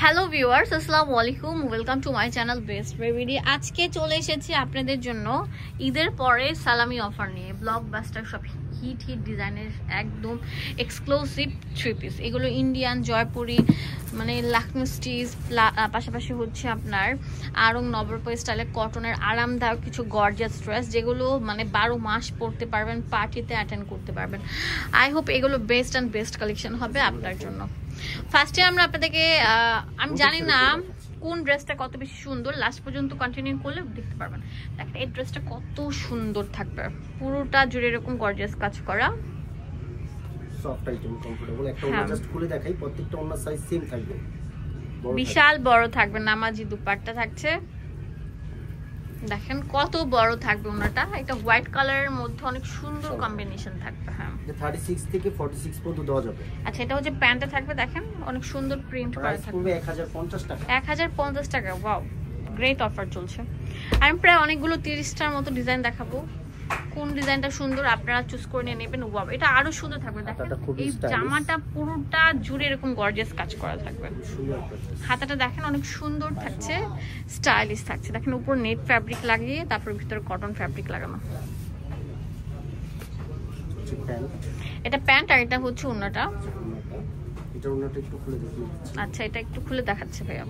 Hello viewers, আসসালামু আলাইকুম, welcome to my channel best baby. আজকে চলে এসেছি আপনাদের জন্য ঈদের পরে সালামি অফার নিয়ে। ব্লকবাস্টার সব হিট ডিজাইনের একদম এক্সক্লুসিভ থ্রি পিস। এগুলো ইন্ডিয়ান, জয়পুরি, মানে লাখনৌ স্টিচ, পাশাপাশি হচ্ছে আপনার আরং নবরূপ স্টাইলের কটনের আরামদায়ক কিছু গর্জিয়াস ড্রেস, যেগুলো মানে 12 মাস পরতে পারবেন, পার্টিতে অ্যাটেন্ড করতে পারবেন। আই হোপ এগুলো বেস্ট অ্যান্ড বেস্ট কালেকশন হবে আপনার জন্য। ফার্স্টে আমরা আপনাদেরকে আমি জানি না কোন ড্রেসটা কত বেশি সুন্দর, লাস্ট পর্যন্ত কন্টিনিউ করলে দেখতে পারবেন। দেখেন এই ড্রেসটা কত সুন্দর থাকবে, পুরোটা জুড়ে এরকম গর্জিয়াস কাজ করা, সফট আইটেম, কমফোর্টেবল। একটা ওনা জাস্ট খুলে দেখাই, প্রত্যেকটা ওনার সাইজ সেম থাকবে, বিশাল বড় থাকবে। নামাজি দুপাট্টা থাকছে, দেখেন কত বড় থাকবে ওনাটা। এটা হোয়াইট কালারের মধ্যে অনেক সুন্দর কম্বিনেশন থাকবে। হ্যাঁ, 36 থেকে 46 পর্যন্ত দেওয়া যাবে। আচ্ছা, এটা হচ্ছে প্যান্টে থাকবে, দেখেন অনেক সুন্দর প্রিন্ট করা থাকবে। 1050 টাকা, 1050 টাকা। ওয়াও, গ্রেট অফার চলছে। আমি প্রায় অনেকগুলো 30টার মতো ডিজাইন দেখাবো, কোন ডিজাইনটা সুন্দর আপনারা চুজ করে নিয়ে নেবেন। ওয়াও, এটা আরো সুন্দর থাকবে। দেখেন এই জামাটা পুরোটা জুড়ে এরকম গর্জিয়াস কাজ করা থাকবে। হাতাটা দেখেন অনেক সুন্দর থাকছে, স্টাইলিশ থাকছে। দেখেন উপর নেট ফ্যাব্রিক লাগিয়ে তারপর ভিতরে কটন ফ্যাব্রিক লাগানো। এটা প্যান্ট আর এটা হচ্ছে ওড়নাটা। আচ্ছা, এটা একটু খুলে দেখাচ্ছে ভাইয়া।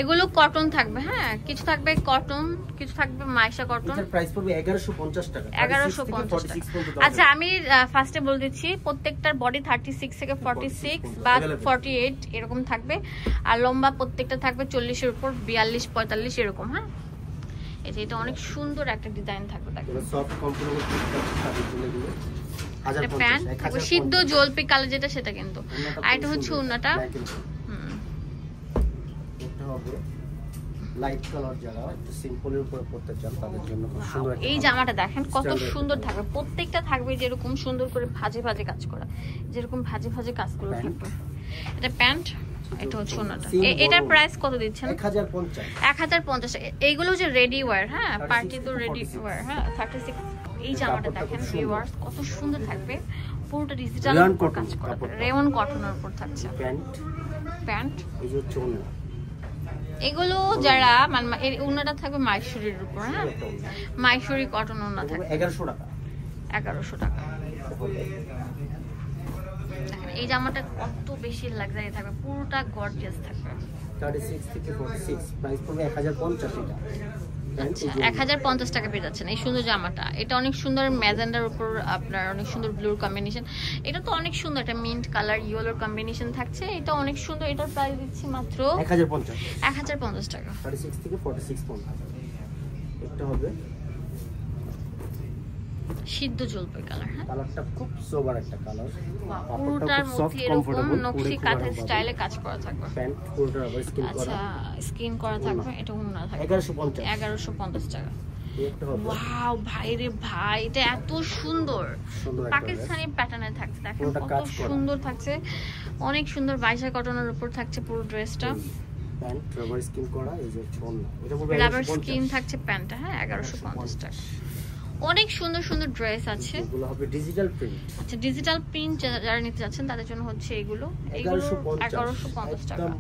এগুলো কটন থাকবে, হ্যাঁ, কিছু থাকবে কটন, কিছু থাকবে মাইশা কটন। এটার প্রাইস পড়বে 1150 টাকা। 1150 টাকা। আচ্ছা, আমি ফার্স্টে বলে দিচ্ছি, প্রত্যেকটার বডি 36 থেকে 46 বা 48 এরকম থাকবে, আর লম্বা প্রত্যেকটা থাকবে 40 এর উপর, 42 45 এরকম। হ্যাঁ, এটা অনেক সুন্দর একটা ডিজাইন থাকবে। দেখেন সফট কমফোর্টেবল প্যান্ট থাকবে সিদ্ধ জলপি কালার, যেটা সেটা কিন্তু। আর এটা হচ্ছে ওড়নাটা, এটা হবে লাইট কালার, যারা একটু সিম্পলের উপরে পড়তে চান তাদের জন্য খুব সুন্দর। এই জামাটা দেখেন কত সুন্দর থাকবে, প্রত্যেকটা থাকবে যেরকম সুন্দর করে ভাজে ভাজে কাজ করা, যেরকম ভাজে ভাজে কাজগুলো থাকবে। এটা প্যান্ট, এটা হচ্ছে ওড়নাটা। এটার প্রাইস কত দিচ্ছেন? 1050 টাকা। এইগুলো যে রেডি ওয়্যার, হ্যাঁ, পার্টি তো রেডি ওয়্যার। হ্যাঁ, 36। এই জামাটা দেখেন ভিউয়ার্স কত সুন্দর থাকবে, পুরোটা ডিজিটাল কাজ করা, রেয়ন কটনের উপর থাকছে। প্যান্ট এই যে হচ্ছে ওড়না। এগুলো যারা মানে এই ওড়নাটা থাকবে মাইশোরির উপর। হ্যাঁ, মাইশোরি কটন ওড়না থাকবে 1100 টাকা। 1100 টাকা। এই জামাটা কত বেশি লাক্সারি থাকবে, পুরোটা গর্জিয়াস থাকবে। 36 থেকে 46 প্রাইস পড়বে 1050 টাকা। আচ্ছা, 1050 টাকা পেয়ে যাচ্ছেন এই সুন্দর জামাটা। এটা অনেক সুন্দর ম্যাজেন্ডার উপর আপনার অনেক সুন্দর ব্লুর কম্বিনেশন। এটা তো অনেক সুন্দর, একটা মিন্ট কালার ইয়েলোর কম্বিনেশন থাকছে। এটা অনেক সুন্দর। এটার প্রাইস দিচ্ছি মাত্র 1050 টাকা। 36 থেকে 46 পর্যন্ত। এটা হবে সিদ্ধ জলপাই কালার। হ্যাঁ, কালারটা খুব সোবার একটা কালার, পুরোটার মধ্যে এরকম নকশি কাঁথা স্টাইলে কাজ করা থাকবে। প্যান্ট পুরোটা আবার স্কিন করা। আচ্ছা, স্কিন করা থাকবে। এটা ওড়না থাকবে 1150 টাকা। ওয়াও ভাই রে ভাই, এটা এত সুন্দর পাকিস্তানি প্যাটার্নে থাকছে। দেখেন কত সুন্দর থাকছে, অনেক সুন্দর। বাইশা কটনের উপর থাকছে পুরো ড্রেসটা। প্যান্ট রাবার স্কিন করা, এই যে ওড়না, এটা বলবো রাবার স্কিন থাকছে প্যান্টটা। হ্যাঁ, 1150 টাকা। অনেক সুন্দর সুন্দর ড্রেস আছে, এগুলো হবে ডিজিটাল প্রিন্ট। আচ্ছা, ডিজিটাল প্রিন্ট যারা নিতে যাচ্ছেন তাদের জন্য হচ্ছে এগুলো 1150 টাকা।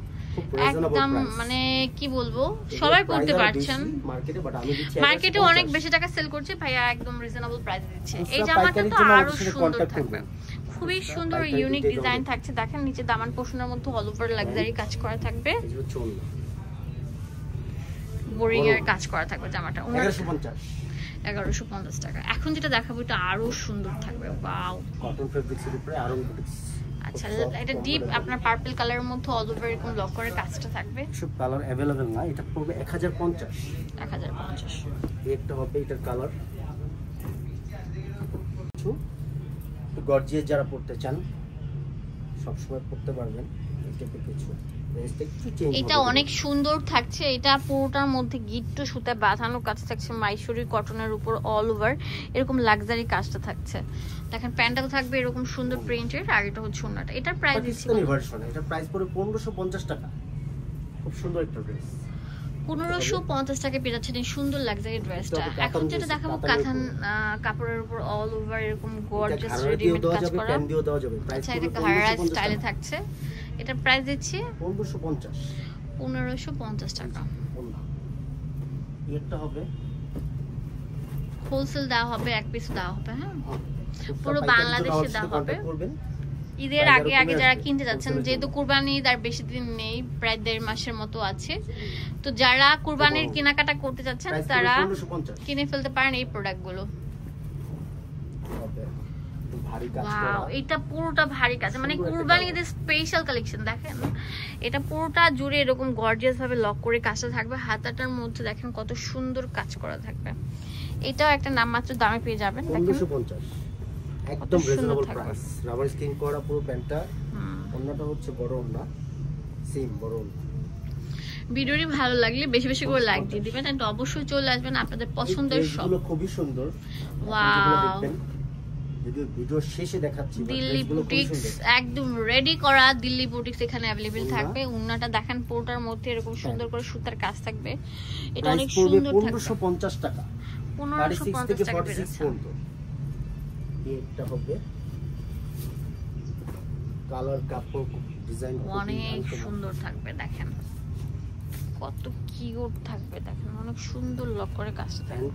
একদম মানে কি বলবো, সবাই পড়তে পারছেন। মার্কেটে অনেক বেশি টাকা সেল করছে, ভাইয়া একদম রিজনেবল প্রাইস দিচ্ছে। এই জামাটা তো আরো সুন্দর থাকবে, খুবই সুন্দর ইউনিক ডিজাইন থাকছে। দেখেন নিচে দামান পোর্শনের মধ্যে অল ওভার লাক্সারি কাজ করা থাকবে, বোরিং এর কাজ করা থাকবে জামাটা। 1150 টাকা। এখন যেটা দেখাবো এটা আরো সুন্দর থাকবে। ওয়াও, কটন ফেব্রিক্সের উপরে আরং বুটিক্স। আচ্ছা, এটা ডিপ আপনার পার্পল কালারের মধ্যে অল ওভার এরকম লক করে কাজটা থাকবে। সব কালার अवेलेबल না, এটা পড়বে 1050। 1050। একটা হবে এটার কালার একটু গর্জিয়াস, যারা পড়তে চান সব সময় পড়তে পারবেন। এটা অনেক সুন্দর থাকছে। এটা পুরোটার মধ্যে গিট্টো সুতা বাঁধানো কাজ থাকছে, মাইশোরি কটনের উপর অল ওভার এরকম লাক্সারি কাজটা থাকছে। দেখেন প্যান্টটাও থাকবে এরকম সুন্দর প্রিন্টের, আর এটা হচ্ছে ওড়নাটা। এটার প্রাইস দিচ্ছি ভার্সন, এটা প্রাইস পড়বে 1550 টাকা। খুব সুন্দর একটা ড্রেস, 1550 টাকা পেয়ে যাচ্ছেন এই সুন্দর লাক্সারি ড্রেসটা। এখন যেটা দেখাবো কাঁথান কাপড়ের উপর অল ওভার এরকম গর্জিয়াস রেডিমেড কাজ করা। আচ্ছা, এটা ঘাড়া স্টাইলে থাকছে। এটার প্রাইস দিচ্ছি 1550। 1550 টাকা। ওন্না একটা হবে হোলসেল দেওয়া হবে, এক পিস দেওয়া হবে। হ্যাঁ, পুরো পাইকারির জন্য বাংলাদেশে আমার সাথে দেওয়া হবে। contact করবেন। ঈদের আগে আগে কমে যারা আসবে, কিনতে যাচ্ছেন, wholesale-এর যেহেতু জন্য। কুরবানি ঈদ আর বেশি দিন নেই, প্রায় 1.5 মাসের মতো আছে, তো যারা কুরবানির কেনাকাটা করতে যাচ্ছেন Price তারা 1550 কিনে ফেলতে পারেন এই প্রোডাক্টগুলো। হবে। ভারী কাজ করা। ওয়াও, এটা পুরোটা ভারী কাজ, মানে সুন্দর একটা কুরবানি কালার। ঈদের স্পেশাল কালেকশন। দেখেন এটা পুরোটা জুড়ে এরকম গর্জিয়াস ভাবে লক করে কাজটা থাকবে। হাতাটার মধ্যে দেখেন কত সুন্দর কাজ করা থাকবে। এটাও একটা নামমাত্র দামে পেয়ে যাবেন। দেখেন 1550 একদম সুন্দর রিজনেবল থাকবে। প্রাইস। রাবার স্কিন করা পুরো প্যান্টটা। হুম। ওন্নাটা হচ্ছে বড় ওন্না, সেম বড় ওন্না। ভিডিওটি ভালো লাগলে বেশি বেশি করে লাইক দিয়ে দিবেন, এন্ড অবশ্যই চলে আসবেন আপনাদের পছন্দের সব। এগুলো খুবই সুন্দর। ওয়াও, যদি ভিডিও শেষে দেখাচ্ছি দিল্লি ড্রেসগুলো খুবই বুটিক্স সুন্দর। একদম রেডি করা দিল্লি বুটিক্স এখানে অ্যাভেলেবেল ওন্না। থাকবে। উন্নাটা দেখেন পুরোটার মধ্যে এরকম সুন্দর করে সুতার কাজ থাকবে। এটা প্রাইস অনেক পড়বে সুন্দর থাকবে। 1550 টাকা। 36 থেকে 1550 টাকা 46 পেয়েছে। পর্যন্ত। এটা হবে কালার, কাপড়, ডিজাইন অনেক সুন্দর থাকবে। দেখেন কত কিউট থাকবে, দেখেন অনেক সুন্দর লক করে কাজটা থাকবে।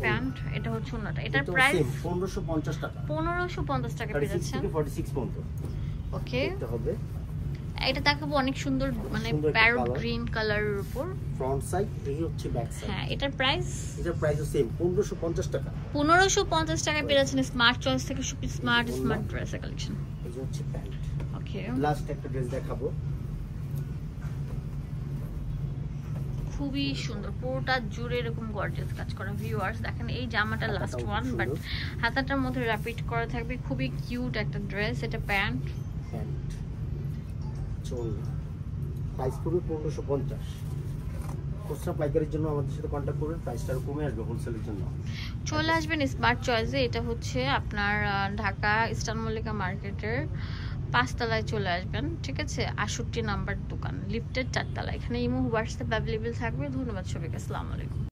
প্যান্ট, এটা হচ্ছে ওন্নাটা। এটার প্রাইস 1550 টাকা। 1550 টাকা পেয়ে 36 যাচ্ছেন। থেকে 46 পর্যন্ত। ওকে, এটা হবে এটা দেখাবো অনেক সুন্দর, মানে সুন্দর একটা প্যারট colour। গ্রিন কালারের উপর। ফ্রন্ট সাইড, এই হচ্ছে ব্যাক সাইড। হ্যাঁ, এটার প্রাইস এটার প্রাইসও সেম 1550 টাকা। 1550 টাকা পেয়ে যাচ্ছেন। স্মার্ট চয়েস থেকে স্মার্ট ড্রেস কালেকশন। এই যে হচ্ছে প্যান্ট। ওকে, লাস্ট একটা ড্রেস দেখাবো। খুবই সুন্দর, পুরোটা জুড়ে এরকম গর্জিয়াস কাজ করা। ভিউয়ার্স দেখেন এই জামাটা লাস্ট হাতাটাও ওয়ান, খুব বাট সুন্দর। হাতাটার মধ্যে র্যাপিড করা থাকবে। খুবই কিউট একটা ড্রেস। এটা প্যান্ট। প্যান্ট চোল, প্রাইস পড়বে 1550। খুচরা পাইকারির জন্য আমাদের সাথে কন্ট্যাক্ট করবেন, প্রাইসটা আরো কমে আসবে হোলসেলের জন্য। চলে আসবেন স্মার্ট চয়েসে। এটা হচ্ছে আপনার ঢাকা ইস্টার্ন মল্লিকা মার্কেটের 5 তলায় চলে আসবেন, ঠিক আছে? 68 নাম্বার দোকান, লিফটের 4 তলা। এখানে ইমো হোয়াটসঅ্যাপ অ্যাভেলেবেল থাকবে। ধন্যবাদ সবাইকে, আসসালামু আলাইকুম।